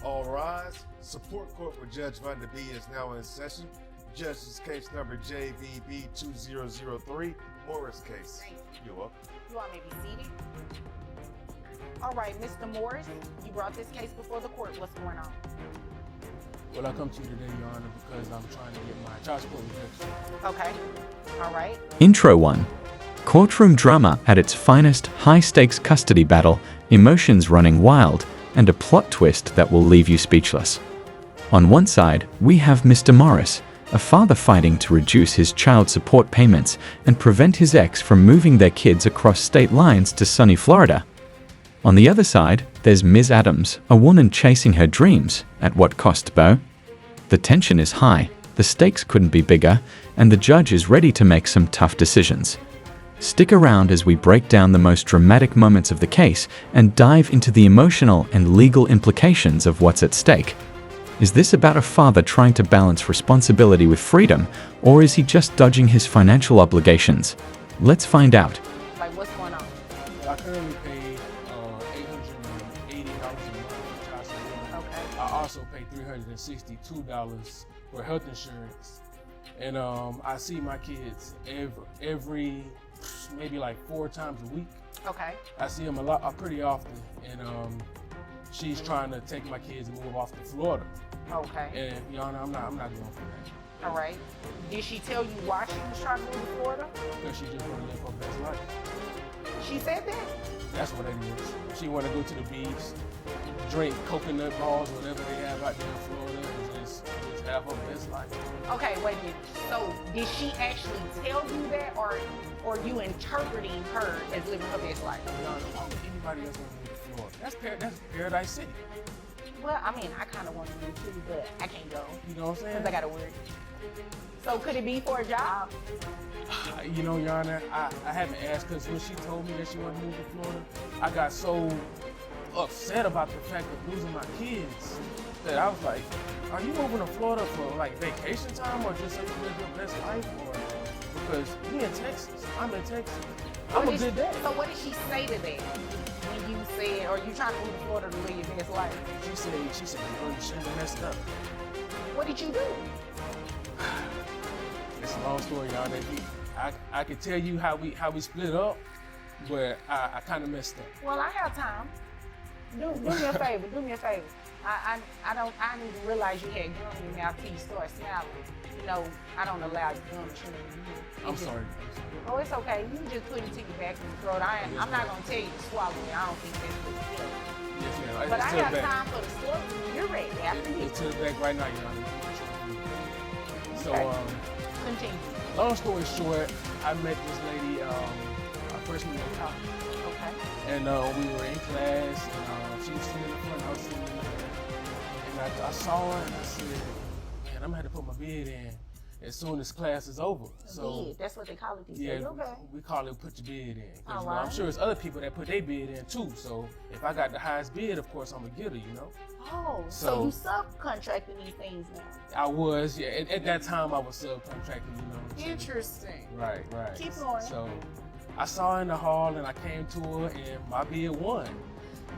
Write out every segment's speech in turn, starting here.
All rise. Support court with Judge Van der B is now in session. Judge's case number JVB 2003, Morris case. Thank you. You're welcome. You want me to be seated? All right, Mr. Morris, you brought this case before the court. What's going on? Well, I come to you today, Your Honor, because I'm trying to get my child support reduction. Okay. All right. Intro 1. Courtroom drama at its finest, high-stakes custody battle, emotions running wild, and a plot twist that will leave you speechless. On one side, we have Mr. Morris, a father fighting to reduce his child support payments and prevent his ex from moving their kids across state lines to sunny Florida. On the other side, there's Ms. Adams, a woman chasing her dreams. At what cost, Bo? The tension is high, the stakes couldn't be bigger, and the judge is ready to make some tough decisions. Stick around as we break down the most dramatic moments of the case and dive into the emotional and legal implications of what's at stake. Is this about a father trying to balance responsibility with freedom, or is he just dodging his financial obligations? Let's find out. Like, what's going on? Well, I currently pay $880 a month for child support. Okay. I also pay $362 for health insurance. And I see my kids every maybe like 4 times a week. Okay. I see them pretty often. And she's trying to take my kids and move off to Florida. Okay. And Your Honor, I'm not going for that. All right. Did she tell you why she was trying to move to Florida? Because she just want to live her best life. She said that? That's what it is. She want to go to the beach, drink coconut balls, whatever they have out there in Florida, and just have her best life. Okay, wait a minute. So, did she actually tell you that, or you interpreting her as living her best life? Your Honor, why would anybody else want to move to Florida? That's Paradise City. Well, I mean, I kind of want to move too, but I can't go You know what I'm saying? because I got to work. So, could it be for a job? You know, Your Honor, I haven't asked because when she told me that she wanted to move to Florida, I got so upset about the fact of losing my kids that I was like, are you moving to Florida for like vacation time or just so you can live your best life? Or because we in Texas, I'm in Texas. I'm a good dad. So, what did she say to that when you said, or you trying to move to Florida to live your best life? She said, you shouldn't have messed up. What did you do? It's a long story, Your Honor. I could tell you how we split up, but I kind of messed up. Well, I have time. Do me a favor. Do me a favor. I didn't even realize you had gum in your mouth till you start smiling. You know, I don't allow gum chewing in here. I'm sorry. Oh, it's okay. You can just put it to your back in the throat. I'm not gonna tell you to swallow it. I don't think that's what you do. Yes, ma'am. But I It's to the have back. time for the slurp. You're ready. After you. It's to the back right now, Your Honor. So, Okay. Continue. long story short, I met this lady our freshman year of college. Okay. And we were in class, and she was sitting in the front, I was sitting in the back. And I saw her, and I said, man, I'm gonna have to put my bid in as soon as class is over. So, Bid. That's what they call it these yeah, days. Okay. we call it put your bid in. 'Cause, All you know, I'm right. sure there's other people that put their bid in too. So if I got the highest bid, of course I'm gonna get her, you know. Oh, so So- you subcontracting these things now? I was, yeah. At that time, I was subcontracting, you know. to- Interesting. Right. Keep going. So I saw her in the hall and I came to her and my bid won.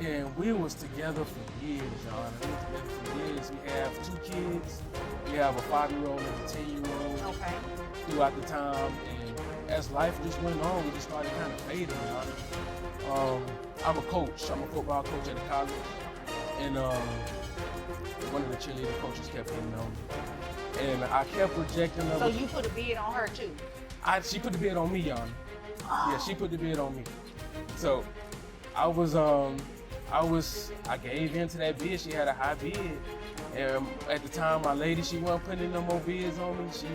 And we was together for years, John. We was together for years. We have 2 kids. We have a 5-year-old and a 10-year-old Okay. throughout the time. And as life just went on, we just started kind of fading, John. I'm a coach. I'm a football coach at the college. And one of the cheerleader coaches kept hitting on me. And I kept rejecting her. So you put a bid on her too? She put the bid on me, Yana. Oh. Yeah, she put the bid on me. So I gave in to that bid. She had a high bid. And at the time, my lady, she wasn't putting no more bids on me. She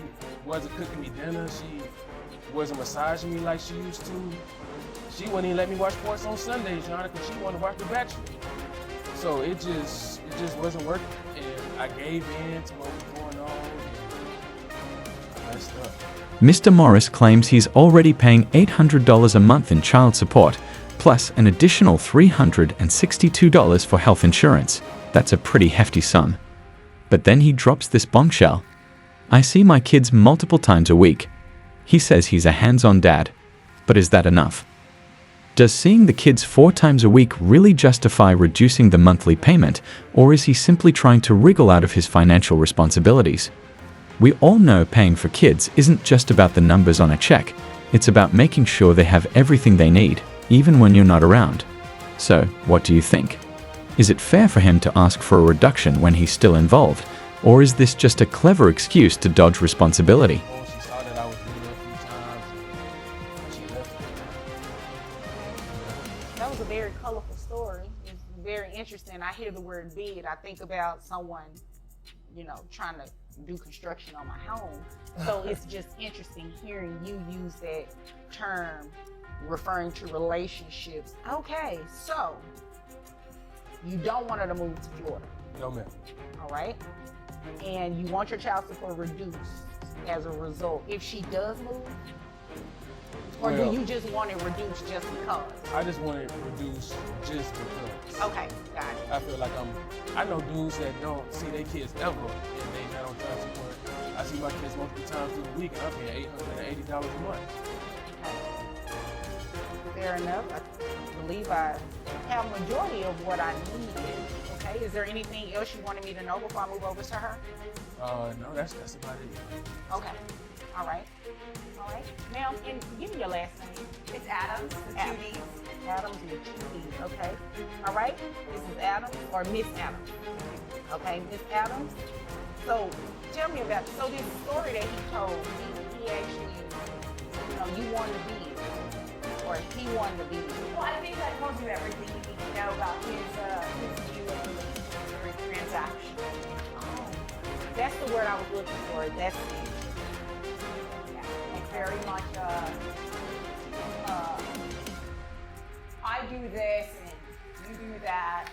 wasn't cooking me dinner. She wasn't massaging me like she used to. She wouldn't even let me watch sports on Sundays, Yana, because she wanted to watch The Bachelor. So it just wasn't working. And I gave in to what was going on. And I messed up. Mr. Morris claims he's already paying $800 a month in child support, plus an additional $362 for health insurance. That's a pretty hefty sum. But then he drops this bombshell. I see my kids multiple times a week. He says he's a hands-on dad. But is that enough? Does seeing the kids 4 times a week really justify reducing the monthly payment, or is he simply trying to wriggle out of his financial responsibilities? We all know paying for kids isn't just about the numbers on a check. It's about making sure they have everything they need, even when you're not around. So, what do you think? Is it fair for him to ask for a reduction when he's still involved, or is this just a clever excuse to dodge responsibility? She saw that I was doing it a few times, and she left me. That was a very colorful story. It's very interesting. I hear the word bid. I think about someone, trying to do construction on my home. So it's just interesting hearing you use that term referring to relationships. Okay, so you don't want her to move to Florida. No, ma'am. All right. And you want your child support reduced as a result if she does move? Or Well, do you just want it reduced just because? I just want it reduced just because. Okay, got it. I feel like I know dudes that don't see their kids ever and they not on child support. I see my kids multiple times through the week and I'm paying $880 a month. Fair enough. I believe I have majority of what I needed. Okay, is there anything else you wanted me to know before I move over to her? No, that's about it. Okay, all right. Now, and give me your last name. It's Adams, with two D's. Adams with 2 D's, okay. All right, this is Adams or Miss Adams. Okay, Miss Adams. So tell me about, so this story that he told, he actually, you wanted to be, or he wanted to be. Well, I think that tells you everything you need to know about his view of relationships or his transaction. Oh, that's the word I was looking for. That's it. It's very much, I do this and you do that.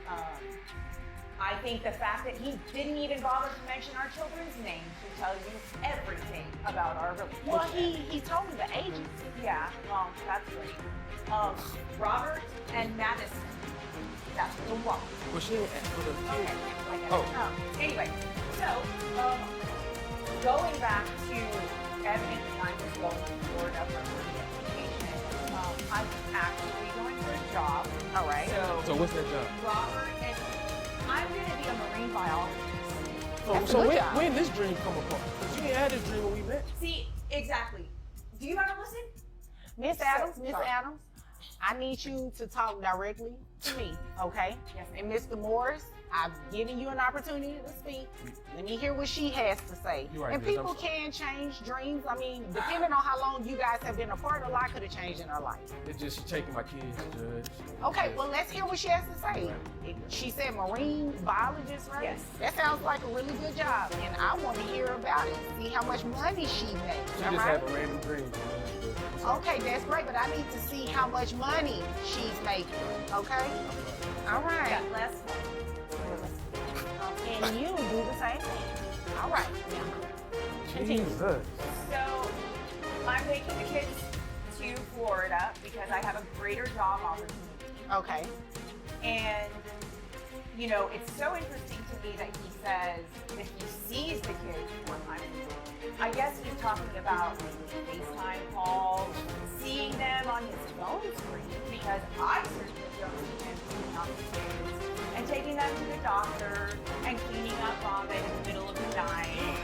And I think the fact that he didn't even bother to mention our children's names should tell you everything about our relationship. Well, he told me the ages. Yeah, well, that's great. Robert and Madison. That's the one. Well, she didn't ask for the Okay, kid. I get it. Oh. Anyway, so going back to Evan and I was going to Florida for education. I'm actually going for a job. All right. So what's that job? Robert and I'm going to be a marine biologist. That's a So good when, job. when this dream come apart? Because you ain't had this dream when we met. See, exactly. Do you want to listen? Miss Adams, I need you to talk directly to me, okay? Yes, And Mr. Morris, I've given you an opportunity to speak. Let me hear what she has to say. You're right, And Judge, people I'm sorry. can change dreams. I mean, depending on how long you guys have been apart, a lot could have changed in her life. It's just she taking my kids, Judge. Okay, well, let's hear what she has to say. She said marine biologist, right? Yes. That sounds like a really good job, and I want to hear about it, see how much money she makes. She all just right? have a random dream, Judge. but it's all Okay, that's great, but I need to see how much money she's making, okay? All right. Yeah, less. And you do the same thing. All right. Now, continue. Jesus. So I'm taking the kids to Florida because I have a greater job opportunity. Okay. And, it's so interesting to me that he says that he sees the kids 4 times a week. I guess he's talking about maybe FaceTime calls, seeing them on his phone screen, because I certainly don't see him picking up the kids and taking them to the doctor and cleaning up vomit in the middle of the night.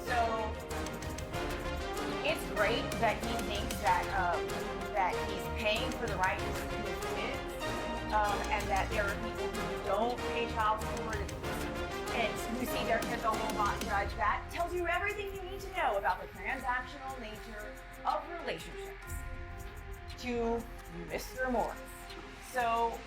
So it's great that he thinks that he's paying for the right to see his kids, and that there are people who don't pay child support and who see their kids a whole lot. Judge, that tells you everything you need to know about the transactional nature of relationships. To Mr. Morris. So,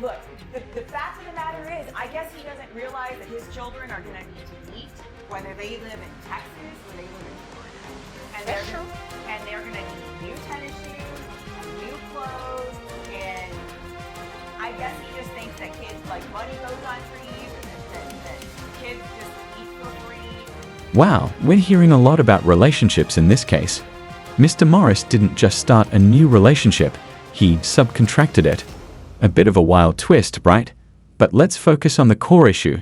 look, the fact of the matter is, I guess he doesn't realize that his children are going to need to eat, whether they live in Texas or they live in Florida. And That's they're true. And they're going to need new tennis shoes, and new clothes, and I guess he just thinks that kids, like, money goes on trees, and that kids just eat for free. Wow, we're hearing a lot about relationships in this case. Mr. Morris didn't just start a new relationship, he subcontracted it. A bit of a wild twist, right? But let's focus on the core issue.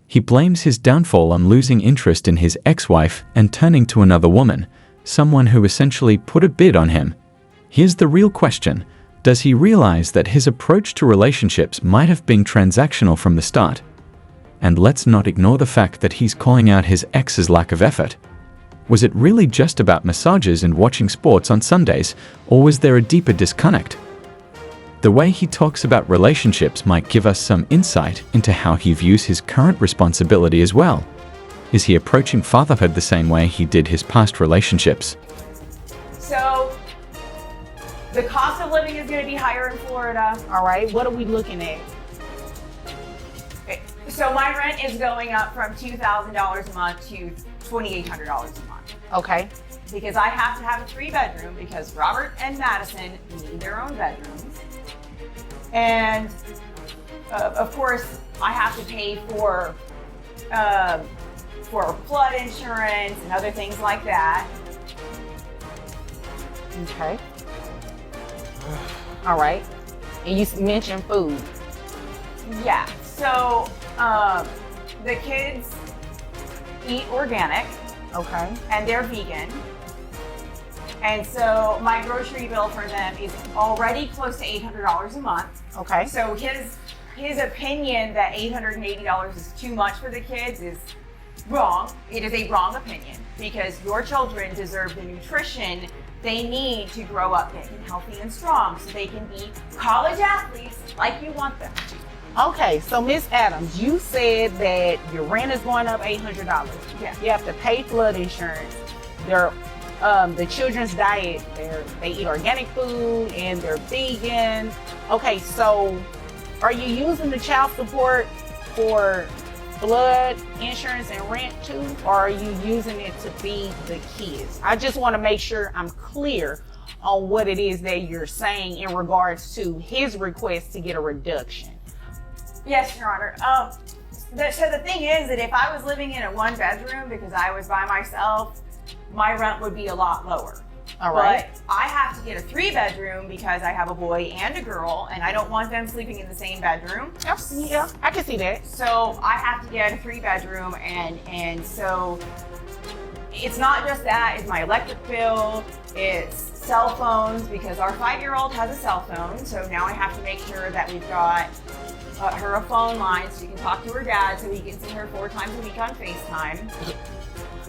He blames his downfall on losing interest in his ex-wife and turning to another woman, someone who essentially put a bid on him. Here's the real question. Does he realize that his approach to relationships might have been transactional from the start? And let's not ignore the fact that he's calling out his ex's lack of effort. Was it really just about massages and watching sports on Sundays, or was there a deeper disconnect? The way he talks about relationships might give us some insight into how he views his current responsibility as well. Is he approaching fatherhood the same way he did his past relationships? So, the cost of living is going to be higher in Florida. All right, what are we looking at? So my rent is going up from $2,000 a month to $2,800 a month. Okay. Because I have to have a 3-bedroom because Robert and Madison need their own bedrooms. And of course, I have to pay for flood insurance and other things like that. Okay. All right. And you mentioned food. Yeah. So the kids eat organic. Okay. And they're vegan. And so my grocery bill for them is already close to $800 a month. Okay. So his opinion that $880 is too much for the kids is wrong. It is a wrong opinion because your children deserve the nutrition they need to grow up getting healthy and strong so they can be college athletes like you want them to. Okay, so Miss Adams, you said that your rent is going up $800. Yeah. You have to pay flood insurance. The children's diet, they eat organic food and they're vegan. Okay, so are you using the child support for flood insurance and rent too, or are you using it to feed the kids? I just want to make sure I'm clear on what it is that you're saying in regards to his request to get a reduction. Yes, Your Honor. So the thing is that if I was living in a 1-bedroom because I was by myself, my rent would be a lot lower. All right. But I have to get a 3-bedroom because I have a boy and a girl, and I don't want them sleeping in the same bedroom. Yeah, I can see that. So I have to get a 3-bedroom, and so it's not just that. It's my electric bill. It's cell phones because our 5-year-old has a cell phone. So now I have to make sure that we've got her a phone line so she can talk to her dad so he can see her 4 times a week on FaceTime.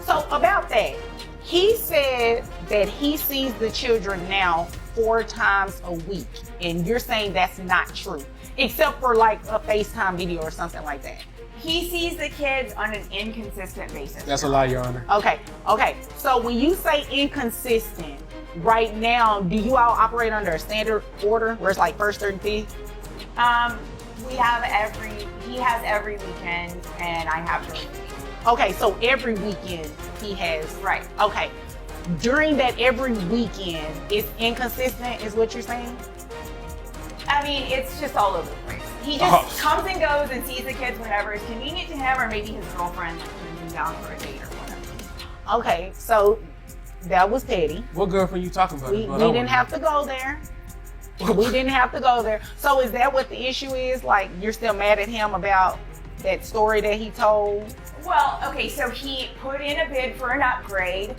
So about that, he said that he sees the children now 4 times a week, and you're saying that's not true, except for like a FaceTime video or something like that. He sees the kids on an inconsistent basis. That's a lie, Your Honor. Okay. So when you say inconsistent, right now, do you all operate under a standard order where it's like first, third, and fifth? He has every weekend, and I have during the week. Okay, so every weekend he has. Right. Okay. During that every weekend, it's inconsistent, is what you're saying? I mean, it's just all over the place. He just comes and goes and sees the kids whenever it's convenient to him, or maybe his girlfriend turns him down for a date or whatever. Okay, so that was petty. What girlfriend you talking about? We didn't have to go there. We didn't have to go there. So is that what the issue is? Like, you're still mad at him about that story that he told? Well, okay, so he put in a bid for an upgrade,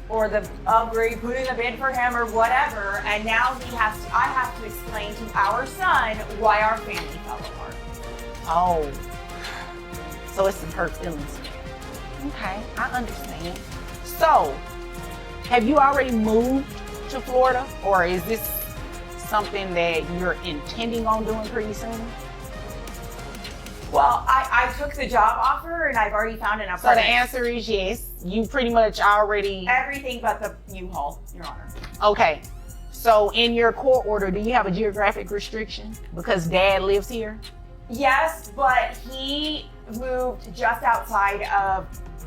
or the upgrade put in a bid for him, or whatever, and now I have to explain to our son why our family fell apart. Oh. So it's some hurt feelings. Okay, I understand. So, have you already moved to Florida, or is this something that you're intending on doing pretty soon? Well, I took the job offer and I've already found an So apartment. the answer is yes. You pretty much already... Everything but the U-Haul, Your Honor. Okay. So in your court order, do you have a geographic restriction? Because Dad lives here? Yes, but he moved just outside of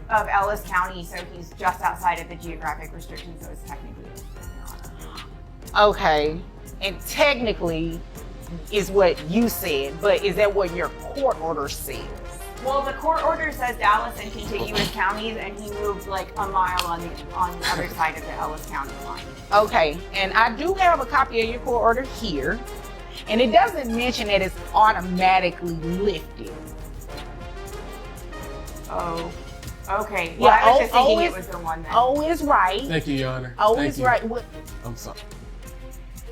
Ellis County, so he's just outside of the geographic restriction, so it's technically Your Honor. Okay. And technically is what you said, but is that what your court order says? Well, the court order says Dallas and contiguous counties, and he moved like a mile on the other side of the Ellis County line. Okay, and I do have a copy of your court order here, and it doesn't mention that it's automatically lifted. Oh, Okay. Well, I was just thinking it was the one that. O is right. Thank you, Your Honor. O Thank is you. right. I'm sorry.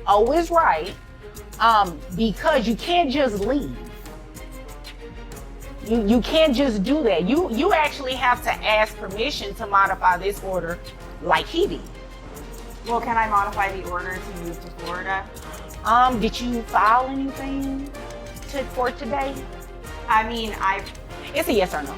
O is right. Because you can't just leave. You can't just do that. You actually have to ask permission to modify this order like he did. Well, can I modify the order to move to Florida? Did you file anything for today? I mean, It's a yes or no.